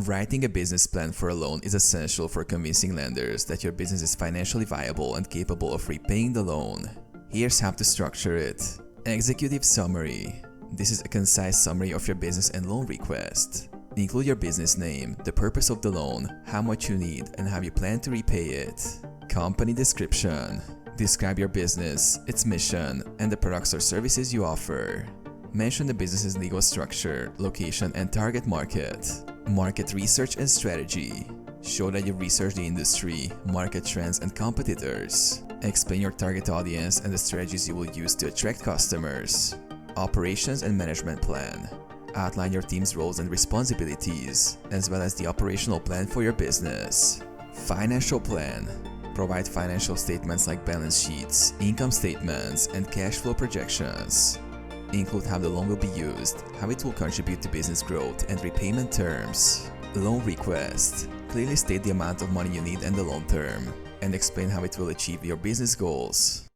Writing a business plan for a loan is essential for convincing lenders that your business is financially viable and capable of repaying the loan. Here's how to structure it. Executive summary. This is a concise summary of your business and loan request. Include your business name, the purpose of the loan, how much you need, and how you plan to repay it. Company description. Describe your business, its mission, and the products or services you offer. Mention the business's legal structure, location, and target market. Market research and strategy. Show that you've researched the industry, market trends, and competitors. Explain your target audience and the strategies you will use to attract customers. Operations and management plan. Outline your team's roles and responsibilities, as well as the operational plan for your business. Financial plan. Provide financial statements like balance sheets, income statements, and cash flow projections. Include how the loan will be used, how it will contribute to business growth, and repayment terms. Loan request. Clearly state the amount of money you need and the loan term, and explain how it will achieve your business goals.